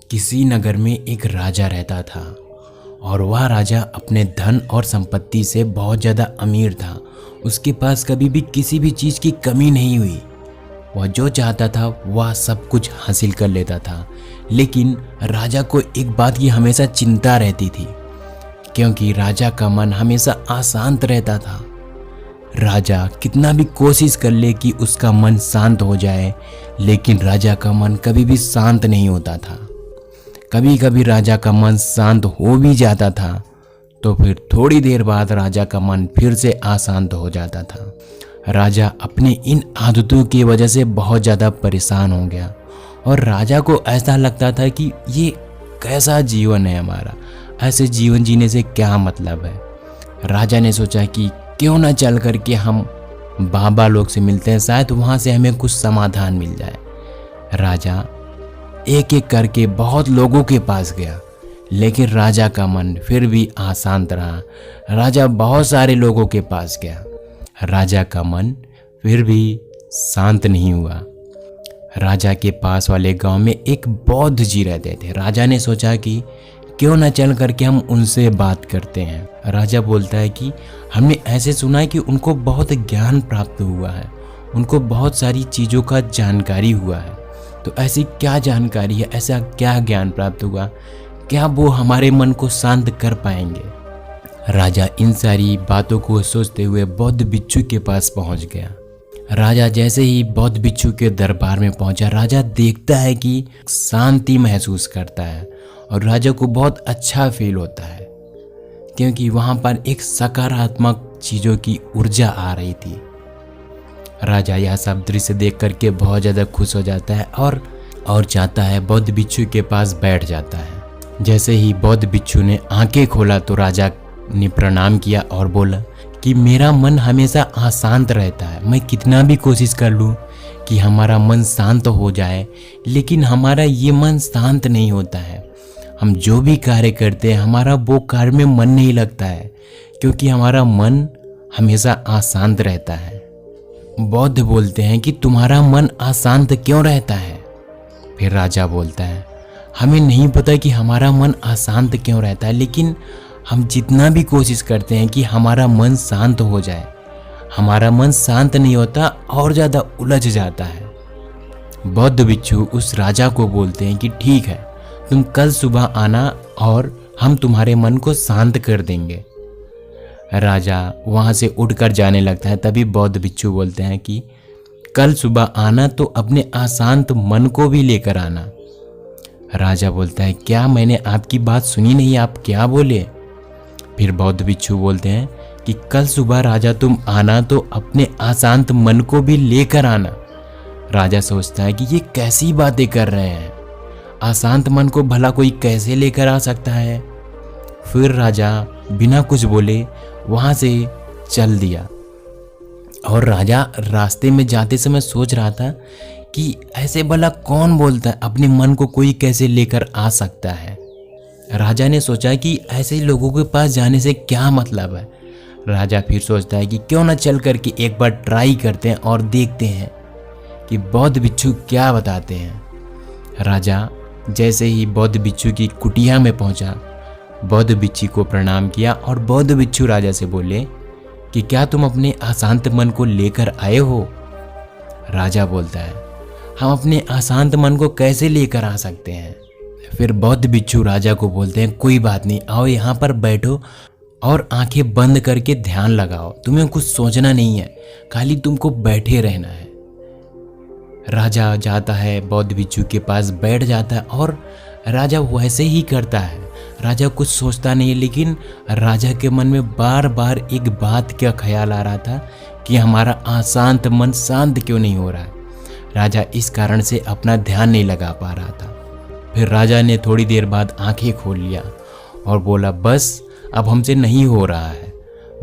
किसी नगर में एक राजा रहता था और वह राजा अपने धन और संपत्ति से बहुत ज़्यादा अमीर था। उसके पास कभी भी किसी भी चीज़ की कमी नहीं हुई। वह जो चाहता था वह सब कुछ हासिल कर लेता था। लेकिन राजा को एक बात की हमेशा चिंता रहती थी, क्योंकि राजा का मन हमेशा अशांत रहता था। राजा कितना भी कोशिश कर ले कि उसका मन शांत हो जाए, लेकिन राजा का मन कभी भी शांत नहीं होता था। कभी कभी राजा का मन शांत हो भी जाता था तो फिर थोड़ी देर बाद राजा का मन फिर से अशांत हो जाता था। राजा अपनी इन आदतों की वजह से बहुत ज़्यादा परेशान हो गया और राजा को ऐसा लगता था कि ये कैसा जीवन है हमारा, ऐसे जीवन जीने से क्या मतलब है। राजा ने सोचा कि क्यों ना चल करके हम बाबा लोग से मिलते हैं, शायद वहाँ से हमें कुछ समाधान मिल जाए। राजा एक एक करके बहुत लोगों के पास गया, लेकिन राजा का मन फिर भी अशांत रहा। राजा बहुत सारे लोगों के पास गया, राजा का मन फिर भी शांत नहीं हुआ। राजा के पास वाले गांव में एक बौद्ध जी रहते थे। राजा ने सोचा कि क्यों ना चल करके हम उनसे बात करते हैं। राजा बोलता है कि हमने ऐसे सुना है कि उनको बहुत ज्ञान प्राप्त हुआ है, उनको बहुत सारी चीज़ों का जानकारी हुआ है। तो ऐसी क्या जानकारी है, ऐसा क्या ज्ञान प्राप्त हुआ, क्या वो हमारे मन को शांत कर पाएंगे। राजा इन सारी बातों को सोचते हुए बौद्ध भिक्षु के पास पहुंच गया। राजा जैसे ही बौद्ध भिक्षु के दरबार में पहुंचा, राजा देखता है कि शांति महसूस करता है और राजा को बहुत अच्छा फील होता है, क्योंकि वहां पर एक सकारात्मक चीज़ों की ऊर्जा आ रही थी। राजा यह सब दृश्य देख करके बहुत ज़्यादा खुश हो जाता है और चाहता है बौद्ध भिक्षु के पास बैठ जाता है। जैसे ही बौद्ध भिक्षु ने आंखें खोला तो राजा ने प्रणाम किया और बोला कि मेरा मन हमेशा अशांत रहता है। मैं कितना भी कोशिश कर लूँ कि हमारा मन शांत हो जाए, लेकिन हमारा ये मन शांत नहीं होता है। हम जो भी कार्य करते हैं हमारा वो कार्य में मन नहीं लगता है, क्योंकि हमारा मन हमेशा अशांत रहता है। बौद्ध बोलते हैं कि तुम्हारा मन अशांत क्यों रहता है। फिर राजा बोलता है हमें नहीं पता कि हमारा मन अशांत क्यों रहता है, लेकिन हम जितना भी कोशिश करते हैं कि हमारा मन शांत हो जाए, हमारा मन शांत नहीं होता और ज़्यादा उलझ जाता है। बौद्ध भिक्षु उस राजा को बोलते हैं कि ठीक है, तुम कल सुबह आना और हम तुम्हारे मन को शांत कर देंगे। राजा वहाँ से उठकर जाने लगता है। तभी बौद्ध भिक्षु बोलते हैं कि कल सुबह आना तो अपने अशांत मन को भी लेकर आना। राजा बोलता है क्या मैंने आपकी बात सुनी नहीं, आप क्या बोले। फिर बौद्ध भिक्षु बोलते हैं कि कल सुबह राजा तुम आना तो अपने अशांत मन को भी लेकर आना। राजा सोचता है कि ये कैसी बातें कर रहे हैं, अशांत मन को भला कोई कैसे लेकर आ सकता है। फिर राजा बिना कुछ बोले वहाँ से चल दिया और राजा रास्ते में जाते समय सोच रहा था कि ऐसे भला कौन बोलता है, अपने मन को कोई कैसे लेकर आ सकता है। राजा ने सोचा कि ऐसे लोगों के पास जाने से क्या मतलब है। राजा फिर सोचता है कि क्यों ना चल करके एक बार ट्राई करते हैं और देखते हैं कि बौद्ध भिक्षु क्या बताते हैं। राजा जैसे ही बौद्ध भिक्षु की कुटिया में पहुंचा, बौद्ध भिक्षु को प्रणाम किया और बौद्ध भिक्षु राजा से बोले कि क्या तुम अपने अशांत मन को लेकर आए हो। राजा बोलता है हम अपने अशांत मन को कैसे लेकर आ सकते हैं। फिर बौद्ध भिक्षु राजा को बोलते हैं कोई बात नहीं, आओ यहाँ पर बैठो और आंखें बंद करके ध्यान लगाओ, तुम्हें कुछ सोचना नहीं है, खाली तुमको बैठे रहना है। राजा जाता है बौद्ध भिक्षु के पास बैठ जाता है और राजा वैसे ही करता है। राजा कुछ सोचता नहीं है, लेकिन राजा के मन में बार बार एक बात का ख्याल आ रहा था कि हमारा अशांत मन शांत क्यों नहीं हो रहा है। राजा इस कारण से अपना ध्यान नहीं लगा पा रहा था। फिर राजा ने थोड़ी देर बाद आंखें खोल लिया और बोला बस अब हमसे नहीं हो रहा है।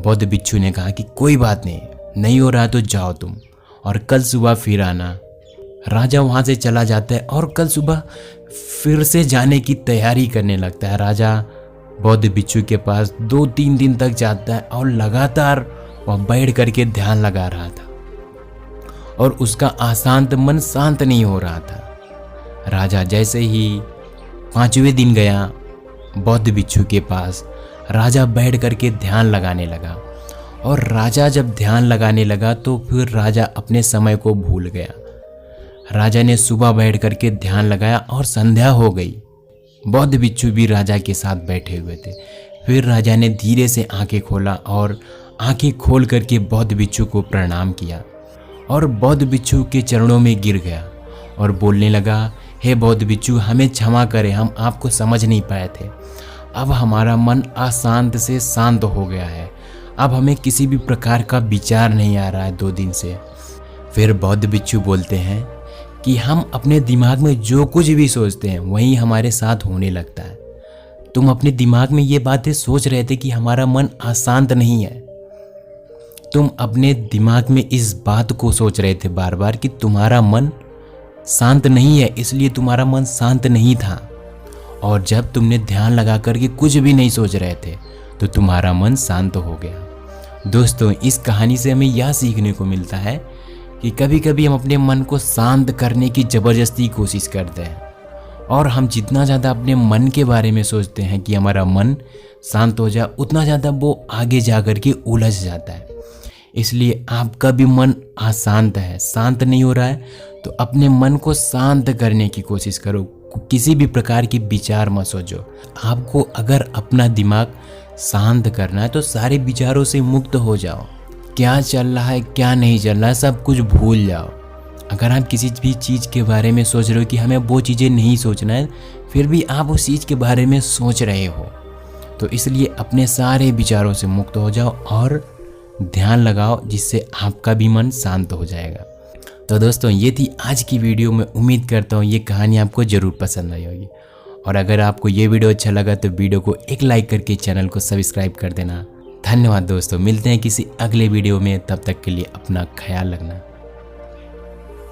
बौद्ध भिक्षु ने कहा कि कोई बात नहीं हो रहा तो जाओ तुम और कल सुबह फिर आना। राजा वहाँ से चला जाता है और कल सुबह फिर से जाने की तैयारी करने लगता है। राजा बौद्ध भिक्षु के पास 2-3 दिन तक जाता है और लगातार वह बैठ करके ध्यान लगा रहा था और उसका अशांत मन शांत नहीं हो रहा था। राजा जैसे ही 5वें दिन गया बौद्ध भिक्षु के पास। राजा बैठ करके ध्यान लगाने लगा और राजा जब ध्यान लगाने लगा तो फिर राजा अपने समय को भूल गया। राजा ने सुबह बैठ करके ध्यान लगाया और संध्या हो गई। बौद्ध भिक्षु भी राजा के साथ बैठे हुए थे। फिर राजा ने धीरे से आंखें खोला और आंखें खोल करके बौद्ध भिक्षु को प्रणाम किया और बौद्ध भिक्षु के चरणों में गिर गया और बोलने लगा, हे बौद्ध भिक्षु, हमें क्षमा करें, हम आपको समझ नहीं पाए थे। अब हमारा मन अशांत से शांत हो गया है। अब हमें किसी भी प्रकार का विचार नहीं आ रहा है 2 दिन से। फिर बौद्ध भिक्षु बोलते हैं कि हम अपने दिमाग में जो कुछ भी सोचते हैं वही हमारे साथ होने लगता है। तुम अपने दिमाग में ये बातें सोच रहे थे कि हमारा मन अशांत नहीं है। तुम अपने दिमाग में इस बात को सोच रहे थे बार बार कि तुम्हारा मन शांत नहीं है, इसलिए तुम्हारा मन शांत नहीं था। और जब तुमने ध्यान लगा करके कुछ भी नहीं सोच रहे थे तो तुम्हारा मन शांत हो गया। दोस्तों, इस कहानी से हमें यह सीखने को मिलता है कि कभी कभी हम अपने मन को शांत करने की ज़बरदस्ती कोशिश करते हैं और हम जितना ज़्यादा अपने मन के बारे में सोचते हैं कि हमारा मन शांत हो जाए, उतना ज़्यादा वो आगे जा कर के उलझ जाता है। इसलिए आपका भी मन अशांत है, शांत नहीं हो रहा है, तो अपने मन को शांत करने की कोशिश करो। किसी भी प्रकार की विचार मत सोचो। आपको अगर अपना दिमाग शांत करना है तो सारे विचारों से मुक्त हो जाओ। क्या चल रहा है, क्या नहीं चल रहा है, सब कुछ भूल जाओ। अगर आप किसी भी चीज़ के बारे में सोच रहे हो कि हमें वो चीज़ें नहीं सोचना है, फिर भी आप उस चीज़ के बारे में सोच रहे हो, तो इसलिए अपने सारे विचारों से मुक्त हो जाओ और ध्यान लगाओ, जिससे आपका भी मन शांत हो जाएगा। तो दोस्तों, ये थी आज की वीडियो। मैं उम्मीद करता हूँ ये कहानी आपको ज़रूर पसंद आई होगी। और अगर आपको ये वीडियो अच्छा लगा तो वीडियो को एक लाइक करके चैनल को सब्सक्राइब कर देना। धन्यवाद दोस्तों, मिलते हैं किसी अगले वीडियो में। तब तक के लिए अपना ख्याल रखना।